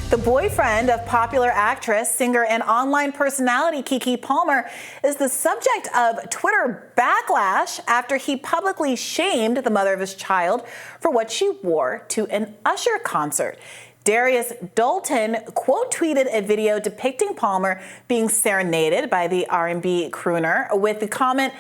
The boyfriend of popular actress, singer, and online personality Keke Palmer is the subject of Twitter backlash after he publicly shamed the mother of his child for what she wore to an Usher concert. Darius Dalton quote tweeted a video depicting Palmer being serenaded by the R&B crooner with the comment,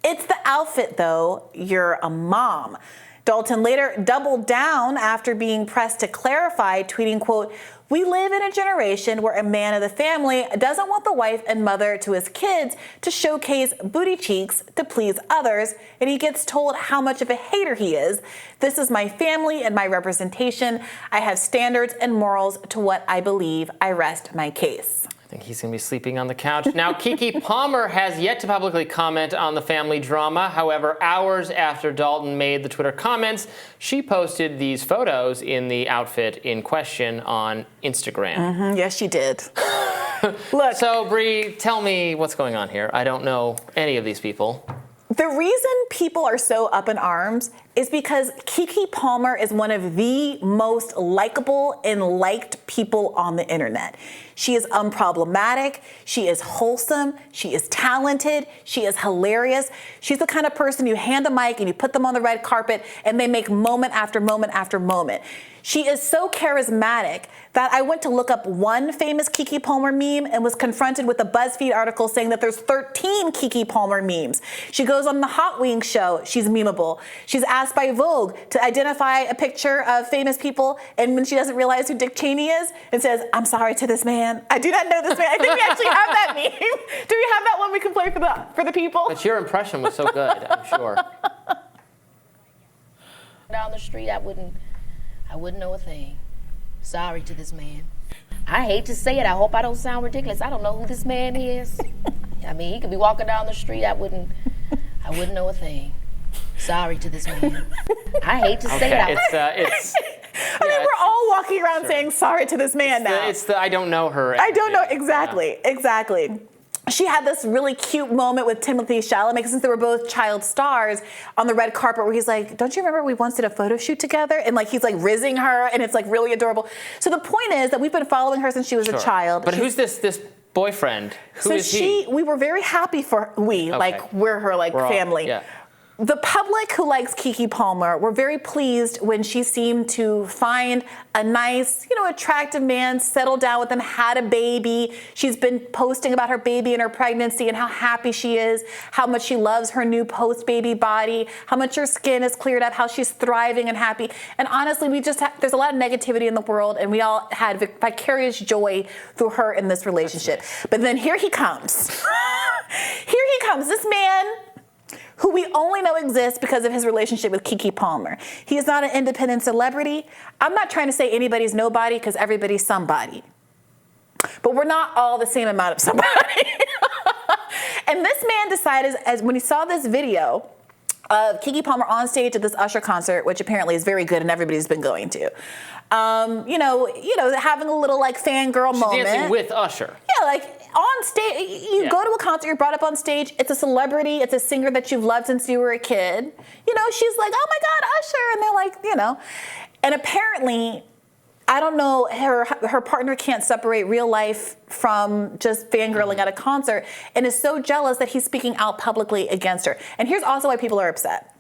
"It's the outfit though, you're a mom." Dalton later doubled down after being pressed to clarify, tweeting, quote, "We live in a generation where a man of the family doesn't want the wife and mother to his kids to showcase booty cheeks to please others, and he gets told how much of a hater he is. This is my family and my representation. I have standards and morals to what I believe. I rest my case." I think he's going to be sleeping on the couch. Now, Keke Palmer has yet to publicly comment on the family drama. However, hours after Dalton made the Twitter comments, she posted these photos in the outfit in question on Instagram. Yes, she did. Look. So, Bri, tell me what's going on here. I don't know any of these people. The reason people are so up in arms is because Keke Palmer is one of the most likable and liked people on the internet. She is unproblematic, she is wholesome, she is talented, she is hilarious. She's the kind of person you hand a mic and you put them on the red carpet and they make moment after moment after moment. She is so charismatic that I went to look up one famous Keke Palmer meme and was confronted with a BuzzFeed article saying that there's 13 Keke Palmer memes. She goes on the Hot Wings show, she's memeable. She's asked by Vogue to identify a picture of famous people, and when she doesn't realize who Dick Cheney is, and says, "I'm sorry to this man. I do not know this man." I think we actually have that meme. Do we have that one we can play for the people? But your impression was so good, I'm sure. Down the street, I wouldn't know a thing. Sorry to this man. I hate to say it. I hope I don't sound ridiculous. I don't know who this man is. I mean, he could be walking down the street. I wouldn't know a thing. Sorry to this man. I hate to say it. I mean, we're all walking around saying sorry to this man now. It's the I don't know her. I don't know. Exactly. She had this really cute moment with Timothée Chalamet, since they were both child stars, on the red carpet where he's like, "Don't you remember we once did a photo shoot together?" And like he's like rizzing her, and it's like really adorable. So the point is that we've been following her since she was a child. But who's this boyfriend? Who is he? We were very happy for we're her family. Yeah. The public who likes Keke Palmer were very pleased when she seemed to find a nice, attractive man, settle down with him, had a baby. She's been posting about her baby and her pregnancy and how happy she is, how much she loves her new post-baby body, how much her skin is cleared up, how she's thriving and happy. And honestly, there's a lot of negativity in the world, and we all had vicarious joy through her in this relationship. But then here he comes. This man who we only know exists because of his relationship with Keke Palmer. He is not an independent celebrity. I'm not trying to say anybody's nobody, because everybody's somebody. But we're not all the same amount of somebody. And this man decided, when he saw this video of Keke Palmer on stage at this Usher concert, which apparently is very good and everybody's been going to, having a little fangirl moment. Dancing with Usher. Yeah, on stage, you go to a concert, you're brought up on stage, it's a celebrity, it's a singer that you've loved since you were a kid. She's like, "Oh my God, Usher," and they're like, And apparently, I don't know, her partner can't separate real life from just fangirling at a concert, and is so jealous that he's speaking out publicly against her. And here's also why people are upset.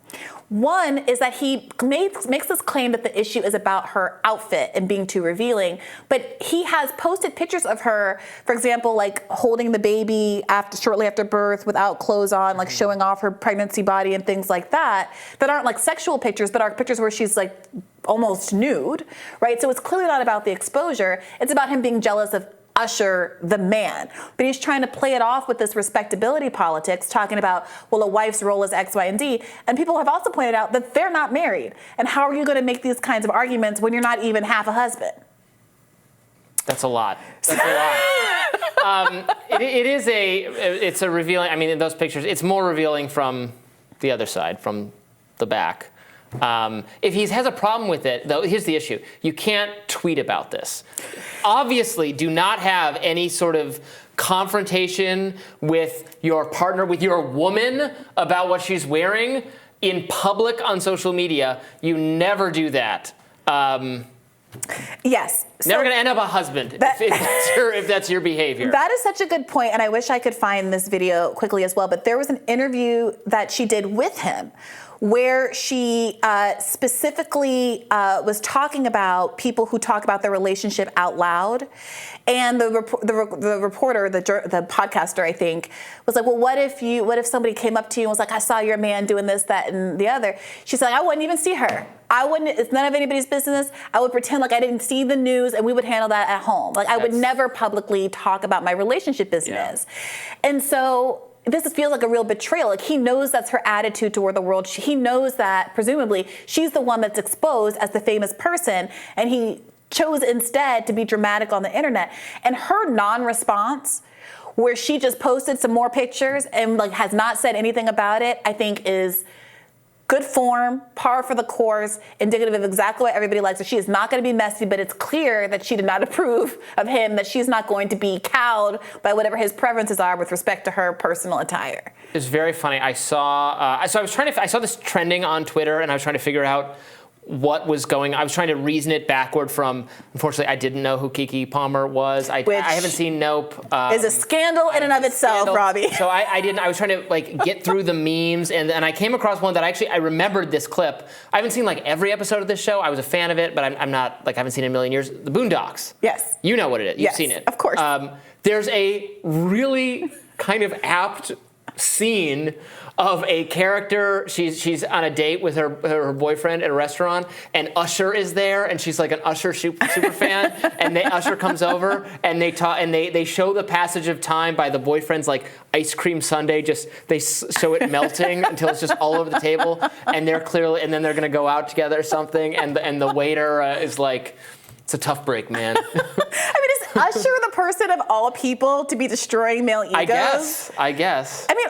One is that he makes this claim that the issue is about her outfit and being too revealing, but he has posted pictures of her, for example, holding the baby shortly after birth without clothes on, showing off her pregnancy body and things like that aren't sexual pictures, but are pictures where she's almost nude, right? So it's clearly not about the exposure. It's about him being jealous of Usher, the man. But he's trying to play it off with this respectability politics, talking about, well, a wife's role is X, Y, and Z. And people have also pointed out that they're not married. And how are you going to make these kinds of arguments when you're not even half a husband? That's a lot. It's a revealing, in those pictures, it's more revealing from the other side, from the back. If he has a problem with it, though, here's the issue. You can't tweet about this. Obviously, do not have any sort of confrontation with your partner, with your woman, about what she's wearing in public on social media. You never do that. Yes. Never going to end up a husband if that's your behavior. That is such a good point, and I wish I could find this video quickly as well, but there was an interview that she did with him where she specifically was talking about people who talk about their relationship out loud. And the reporter, the podcaster, I think, was like, well, what if somebody came up to you and was like, I saw your man doing this, that, and the other. She's like, I wouldn't even see her. It's none of anybody's business. I would pretend like I didn't see the news, and we would handle that at home. Like, I would never publicly talk about my relationship business. Yeah. And so this feels like a real betrayal. Like, he knows that's her attitude toward the world. He knows that, presumably, she's the one that's exposed as the famous person, and he chose instead to be dramatic on the internet. And her non-response, where she just posted some more pictures and like has not said anything about it, I think is good form, par for the course, indicative of exactly what everybody likes. So she is not going to be messy, but it's clear that she did not approve of him, that she's not going to be cowed by whatever his preferences are with respect to her personal attire. It's very funny. I saw this trending on Twitter, and I was trying to figure out what was going on. I was trying to reason it backward from, unfortunately, I didn't know who Keke Palmer was. I haven't seen Nope. Is a scandal in and of itself, Robby. So I didn't. I was trying to like get through the memes, and I came across one that I remembered this clip. I haven't seen like every episode of this show. I was a fan of it, but I'm not, like, I haven't seen it in a million years. The Boondocks. Yes. You know what it is. You've seen it. Of course. There's a really kind of apt scene of a character. She's on a date with her boyfriend at a restaurant, and Usher is there, and she's like an Usher super fan, and Usher comes over, and they talk, and they show the passage of time by the boyfriend's like ice cream sundae. They show it melting until it's just all over the table, and then they're gonna go out together or something, and the waiter is like, it's a tough break, man. I mean, is Usher the person of all people to be destroying male egos? I guess. I mean,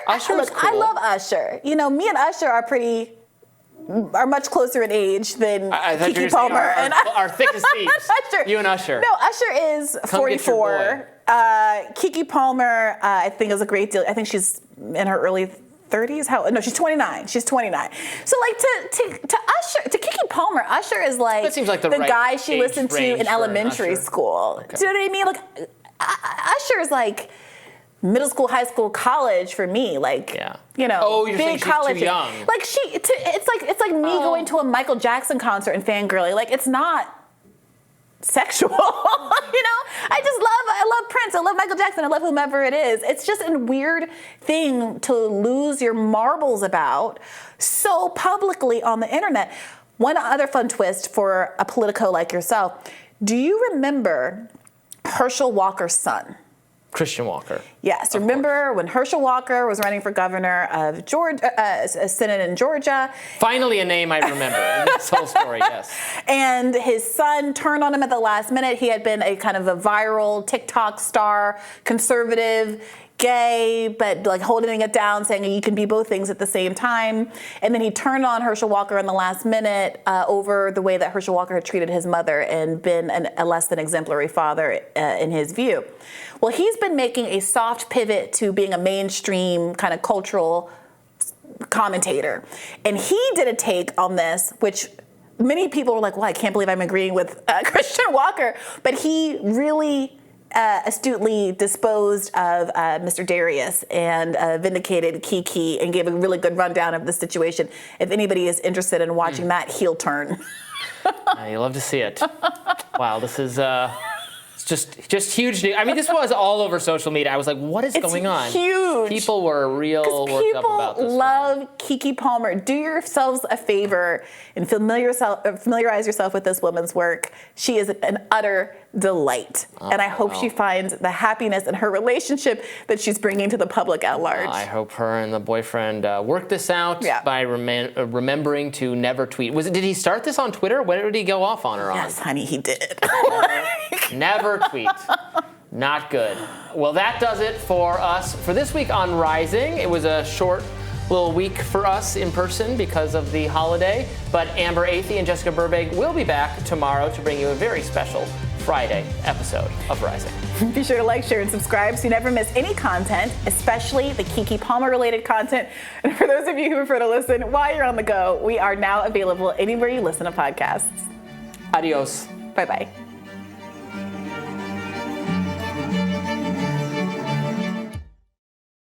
Usher look, cool. I love Usher. You know, me and Usher are much closer in age than Keke Palmer. Our thickest thieves. Usher. You and Usher. No, Usher is 44. Keke Palmer, I think, is a great deal. I think she's in her early 30s. No, she's 29. She's 29. So like to Usher, to Keke Palmer, Usher is like, that seems like the right guy she listened to in elementary school. Okay. Do you know what I mean? Like Usher is like middle school, high school, college for me. Like, you know, oh, you're big saying college. She's too young. Like it's like me going to a Michael Jackson concert and fangirling. Like, it's not sexual. You know, I love Prince, I love Michael Jackson, I love whomever it is. It's just a weird thing to lose your marbles about so publicly on the internet. One other fun twist for a politico like yourself. Do you remember Herschel Walker's son? Christian Walker. Yes. Remember when Herschel Walker was running for governor of Georgia, Senate in Georgia? Finally, a name I remember in this whole story, yes. And his son turned on him at the last minute. He had been a kind of a viral TikTok star, conservative, gay, but like holding it down, saying you can be both things at the same time. And then he turned on Herschel Walker in the last minute over the way that Herschel Walker had treated his mother and been a less than exemplary father in his view. Well, he's been making a soft pivot to being a mainstream kind of cultural commentator. And he did a take on this, which many people were like, well, I can't believe I'm agreeing with Christian Walker. But he really astutely disposed of Mr. Darius and vindicated Keke and gave a really good rundown of the situation. If anybody is interested in watching that heel turn. You love to see it. Wow, this is just huge news. I mean, this was all over social media. I was like, what is going on? Huge. People were real worked up about this. People love Keke Palmer. Do yourselves a favor and familiarize yourself with this woman's work. She is an utter delight. And I hope she finds the happiness in her relationship that she's bringing to the public at large. I hope her and the boyfriend work this out by remembering to never tweet. Did he start this on Twitter? When did he go off on her on? Yes, honey, he did. Never tweet. Not good. Well, that does it for us for this week on Rising. It was a short little week for us in person because of the holiday, but Amber Athey and Jessica Burbank will be back tomorrow to bring you a very special Friday episode of Rising. Be sure to like, share, and subscribe so you never miss any content, especially the Keke Palmer related content. And for those of you who prefer to listen while you're on the go, we are now available anywhere you listen to podcasts. Adios. Bye-bye.